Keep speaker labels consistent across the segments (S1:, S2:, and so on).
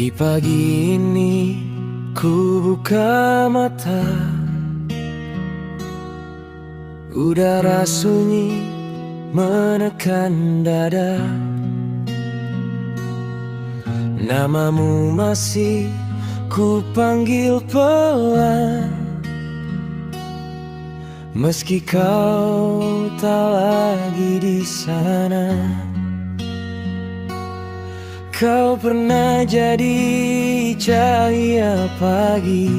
S1: Di pagi ini ku buka mata, udara sunyi menekan dada. Namamu masih ku panggil pelan, meski kau tak lagi di sana. Kau pernah jadi cahaya pagi,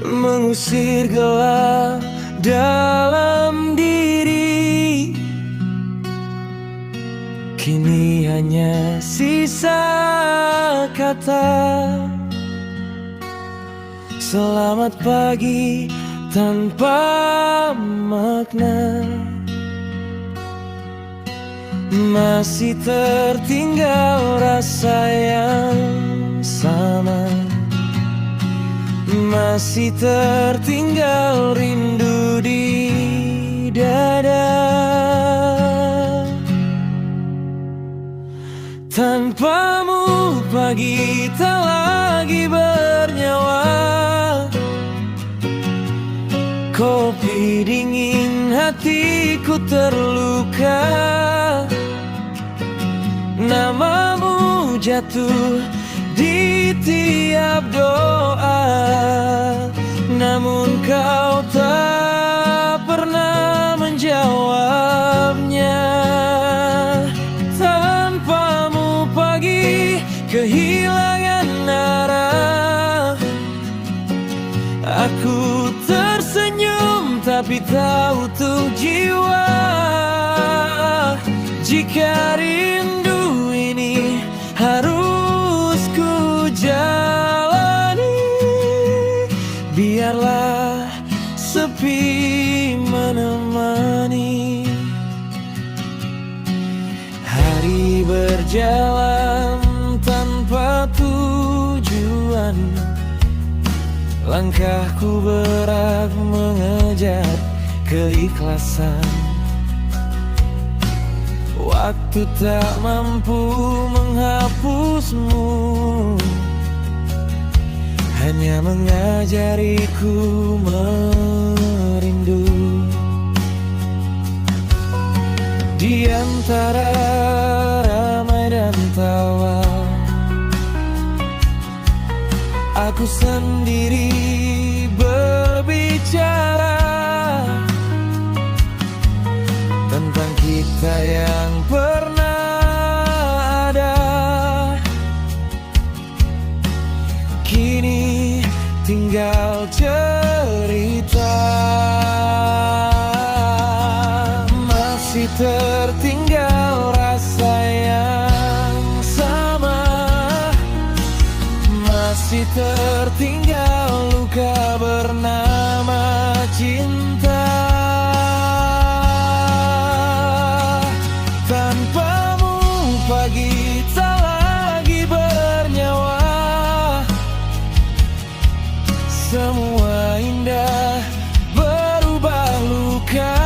S1: mengusir gelap dalam diri. Kini hanya sisa kata selamat pagi tanpa makna. Masih tertinggal rasa yang sama, masih tertinggal rindu di dada. Tanpamu pagi tak lagi bernyawa. Kopi dingin, hatiku terluka. Namamu jatuh di tiap doa, namun kau tak pernah menjawabnya. Tanpamu pagi kehilangan arah. Aku tersenyum tapi tak utuh jiwa. Jika rindu ini harus ku jalani, biarlah sepi menemani. Hari berjalan tanpa tujuan, langkahku berat mengejar keikhlasan. Waktu tak mampu menghapusmu, hanya mengajariku merindu. Di antara ramai dan tawa, aku sendiri berbicara tentang kita yang pernah ada. Kini tinggal cerita, masih tertinggal rasa yang sama, masih tertinggal luka bernama cinta. Tanpamu pagi tak lagi bernyawa. Semua indah berubah luka.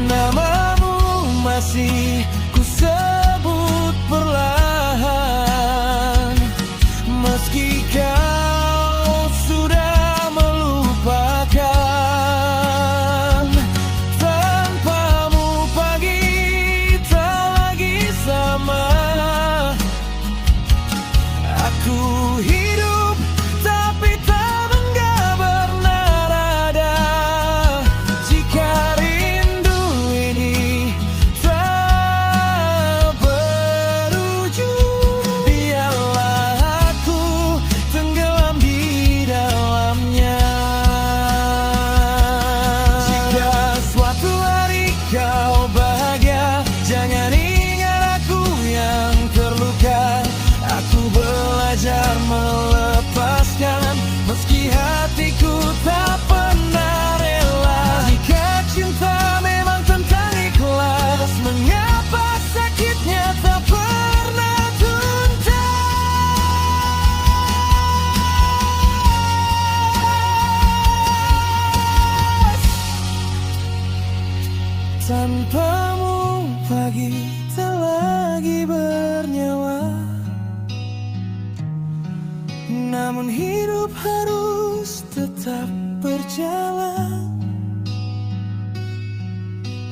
S1: Namamu masih ku sebut perlahan, meski kau sudah melupakan.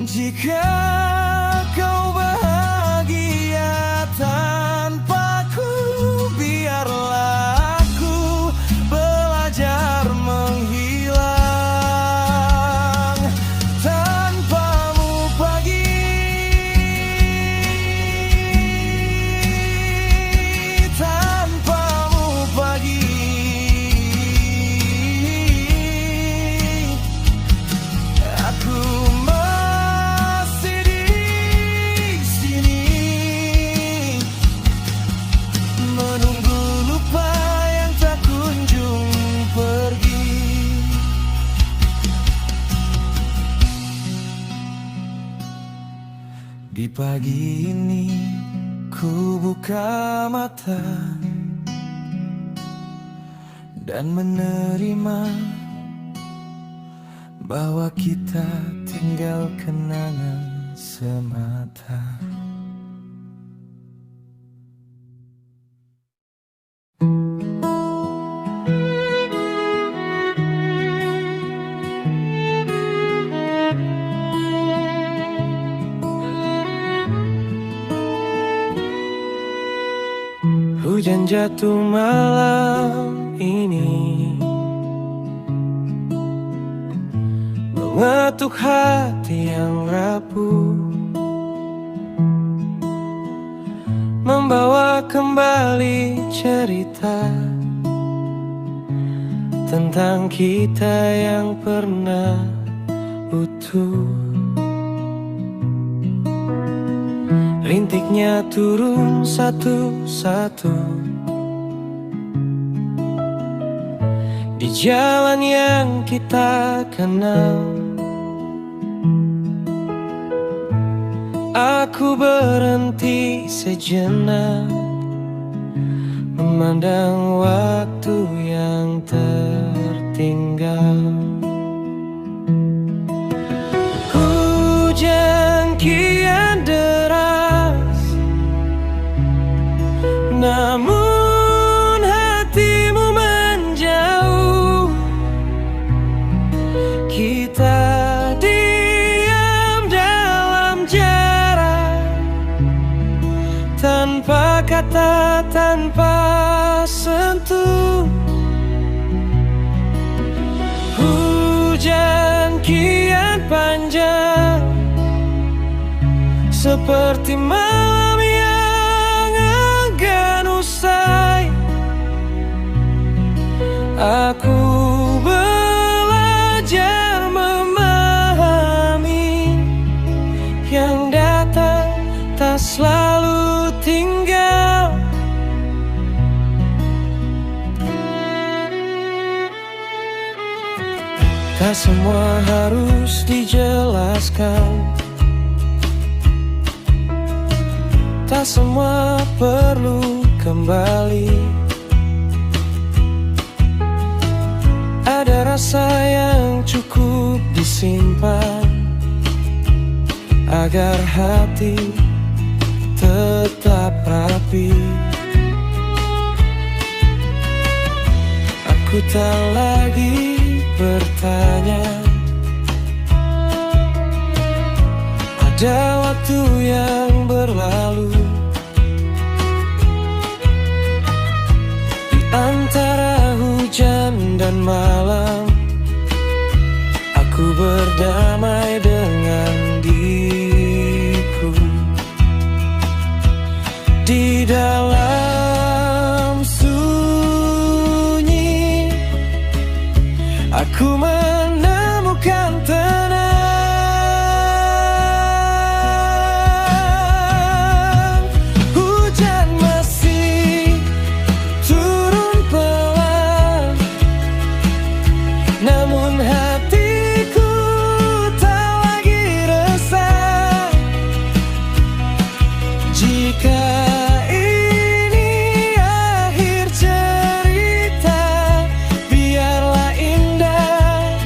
S1: Jika kau bahagia tanpaku, biarlah aku belajar menghilang. Tanpamu pagi, tanpamu pagi, aku di pagi ini ku buka mata dan menerima bahwa kita tinggal kenangan semata. Hujan jatuh malam ini, mengetuk hati yang rapuh, membawa kembali cerita tentang kita yang pernah utuh. Rintiknya turun satu-satu di jalan yang kita kenal. Aku berhenti sejenak, memandang waktu yang tertinggal. Hujan kian deras, namun hatimu menjauh. Kita diam dalam jarak, tanpa kata, tanpa sentuh. Hujan kian panjang, seperti malam yang enggan usai. Aku belajar memahami, yang datang tak selalu tinggal. Tak semua harus dijelaskan, tak semua perlu kembali. Ada rasa yang cukup disimpan agar hati tetap rapi. Aku tak lagi bertanya, ada waktu yang berlalu di antara hujan dan malam. Aku berdamai dengan diriku di dalam sunyi. Aku menemukan tenang. Hujan masih turun pelan, namun hatiku tak lagi resah. Jika ini akhir cerita, biarlah indah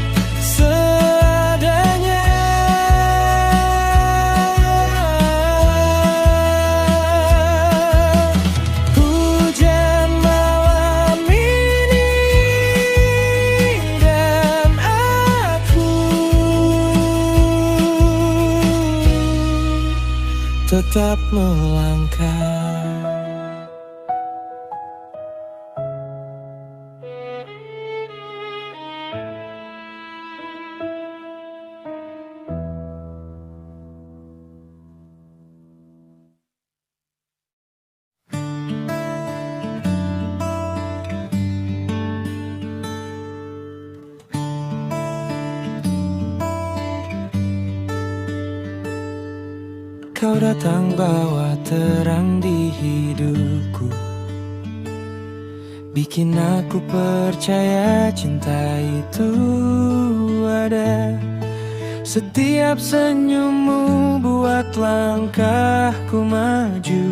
S1: tetap melangkah. Kau datang bawa terang di hidupku, bikin aku percaya cinta itu ada. Setiap senyummu buat langkahku maju,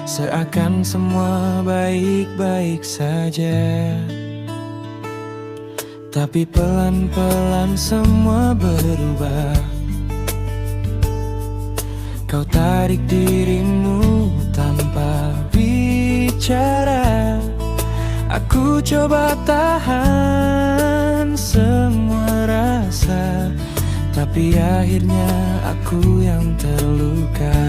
S1: seakan semua baik-baik saja. Tapi pelan-pelan semua berubah. Kau tarik dirimu tanpa bicara. Aku coba tahan semua rasa, tapi akhirnya aku yang terluka.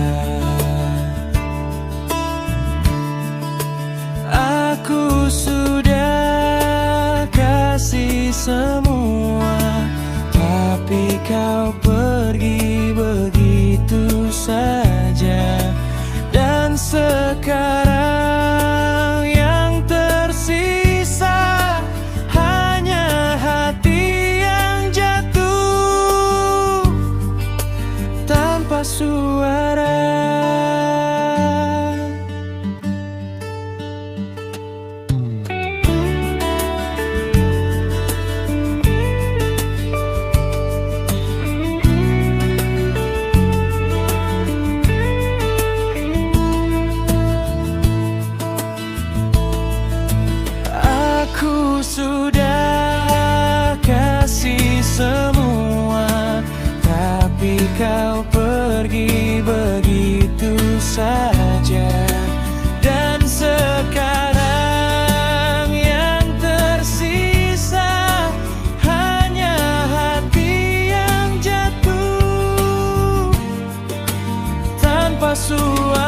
S1: Aku sudah kasih semua, tapi kau pergi begitu saja. Dan sekarang yang tersisa hanya hati yang jatuh tanpa suara. Sudah kasih semua, tapi kau pergi begitu saja. Dan sekarang yang tersisa hanya hati yang jatuh tanpa suara.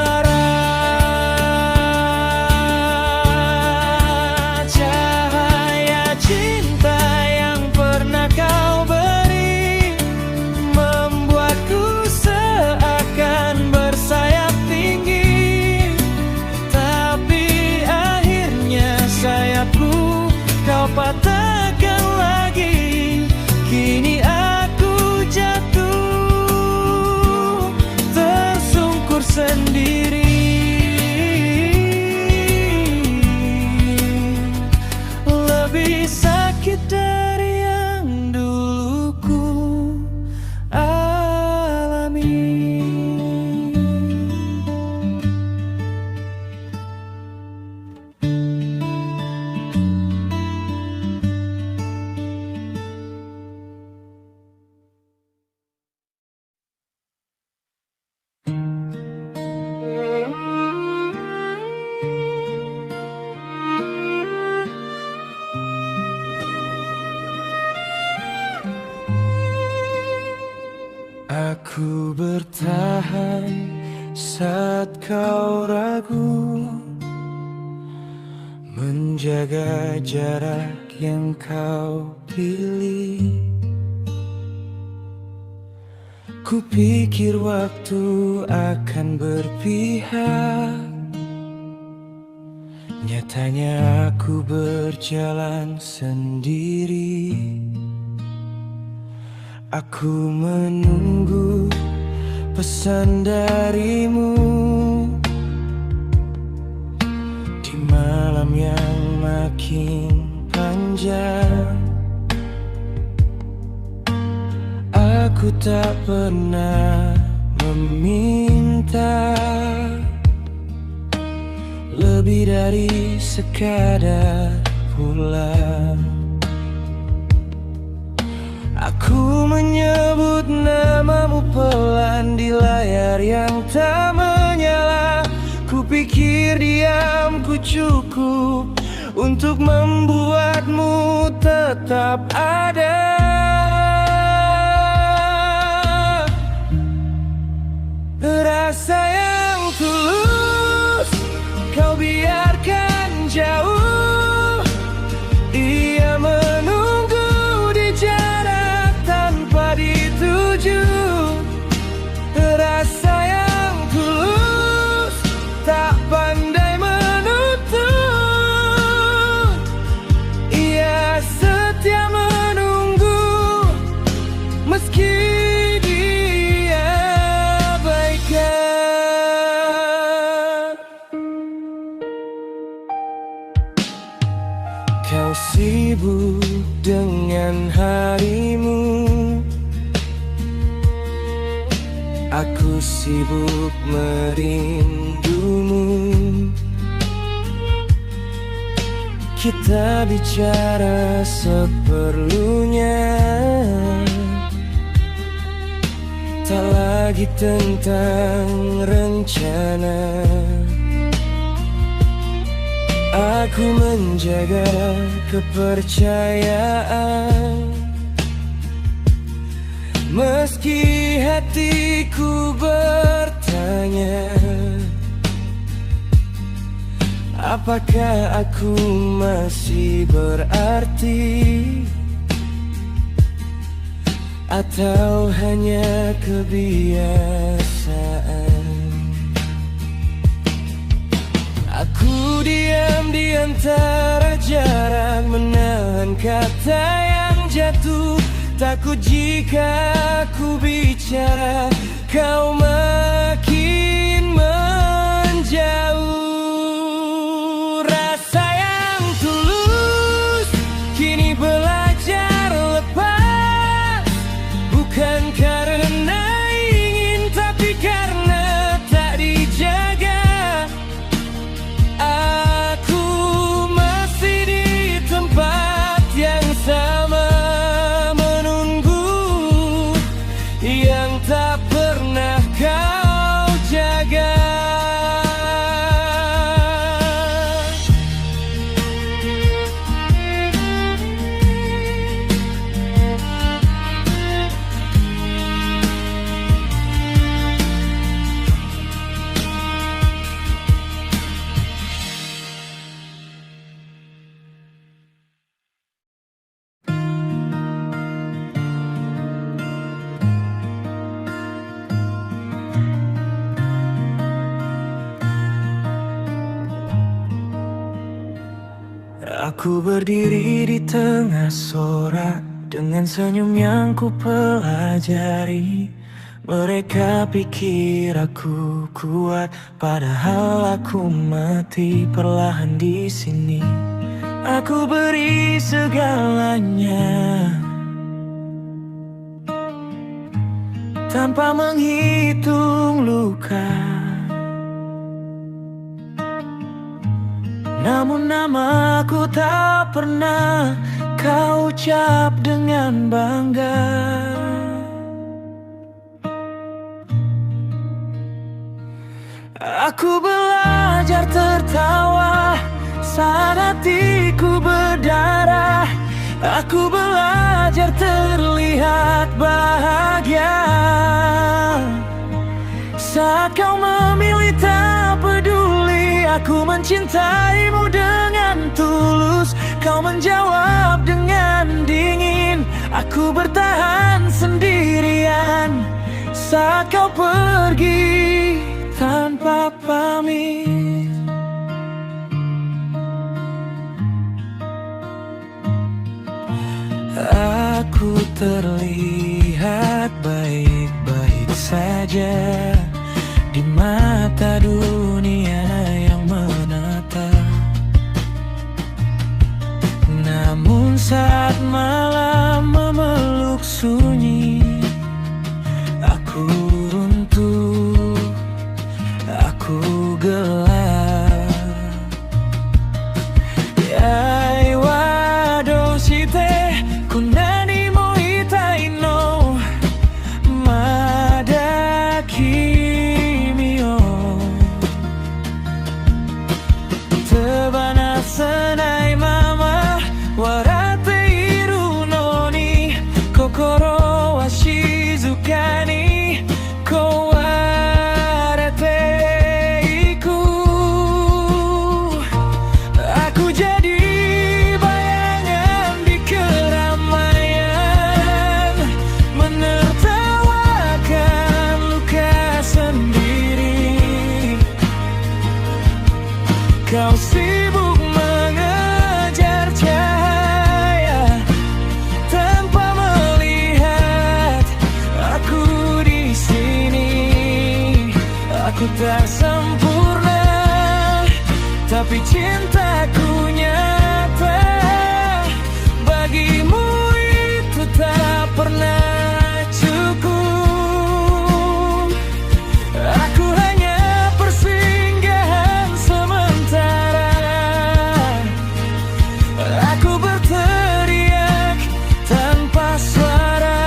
S1: Kau patahkan lagi, kini aku jatuh tersungkur sendiri. Lebih sakit dari yang dulu ku alami. Aku bertahan saat kau ragu, menjaga jarak yang kau pilih. Kupikir waktu akan berpihak, nyatanya aku berjalan sendiri. Aku menunggu pesan darimu di malam yang makin panjang. Aku tak pernah meminta lebih dari sekadar pulang. Aku menyebut namamu pelan di layar yang tak menyala. Kupikir diamku cukup untuk membuatmu tetap ada. Rasa yang Kau sibuk dengan harimu, aku sibuk merindumu. Kita bicara seperlunya, tak lagi tentang rencana. Aku menjaga kepercayaan, meski hatiku bertanya, apakah aku masih berarti, atau hanya kebiasaan? Aku diam di antara jarak, menahan kata yang jatuh. Takut jika ku bicara, kau makin menjauh. Rasa yang tulus kini belajar lepas, bukan karena ingin, tapi karena tak dijaga. Aku masih di tempat yang sama, menunggu yang tak pernah kau jaga. Aku berdiri di tengah sorak, dengan senyum yang ku pelajari. Mereka pikir aku kuat, padahal aku mati perlahan di sini. Aku beri segalanya, tanpa menghitung luka. Namun namaku tak pernah kau ucap dengan bangga. Aku belajar tertawa saat hatiku berdarah. Aku belajar terlihat bahagia saat kau memilih tak peduli. Aku mencintaimu dengan tulus, kau menjawab dengan dingin. Aku bertahan sendirian saat kau pergi tanpa pamit. Aku terlihat baik-baik saja di mata dunia yang menata. Namun saat malam memeluk sunyi, aku runtuh, aku gelap. Yai wado shite kunani mo itai no mada kimi o tebana sanai mama waratte iru no ni kokoro wa shizuka ni kowarete iku. Aku jadi bayangan di keramaian, menertawakan luka sendiri. Kau sibuk mengejar cahaya tanpa melihat aku di sini. Aku tak sempurna, tapi cintaku nyata. bagimu itu tak pernah cukup. Aku hanya persinggahan sementara. Aku berteriak tanpa suara.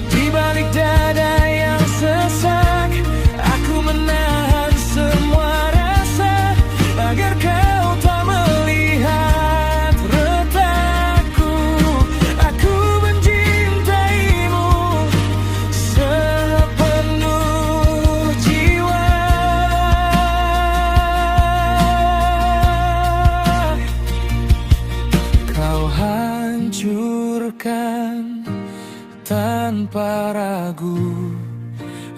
S1: Di balik dada yang sesak, aku menahan semua rasa agar kau tak melihat retakku. Aku mencintaimu sepenuh jiwa. Kau hancurkan tanpa ragu.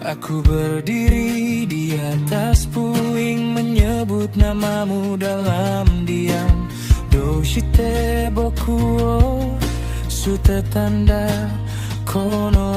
S1: Aku berdiri di atas puing, menyebut namamu dalam diam. Doshite boku o sute tanda kono